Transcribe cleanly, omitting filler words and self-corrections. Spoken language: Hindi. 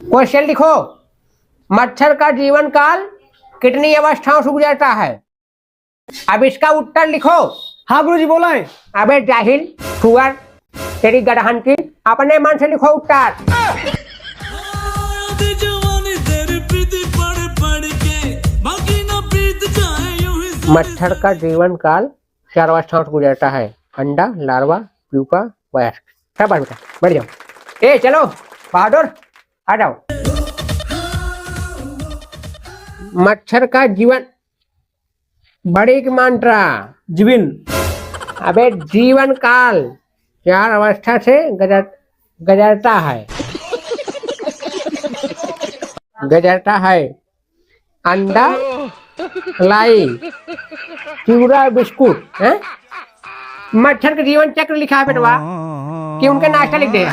क्वेश्चन लिखो, मच्छर का जीवन काल कितनी अवस्थाओं से गुजरता है? अब इसका उत्तर लिखो। हाँ गुरुजी बोला है। अबे जाहिल सुअर, तेरी गड़हन की, अपने मन से लिखो उत्तर। मच्छर का जीवन काल 4 अवस्थाओं से गुजरता है, अंडा, लार्वा, प्यूपा, वयस्क। सब बनकर बैठ जाओ। ए चलो बहादुर आ जाओ। मच्छर का जीवन, बड़ी की मात्रा जीवन। अबे जीवन काल 4 अवस्था से गुजरता है, गुजरता है। अंडा, लाई, चूड़ा, बिस्कुट है। मच्छर का जीवन चक्र लिखा है बेटवा कि उनका नाश्ता लिख दिया।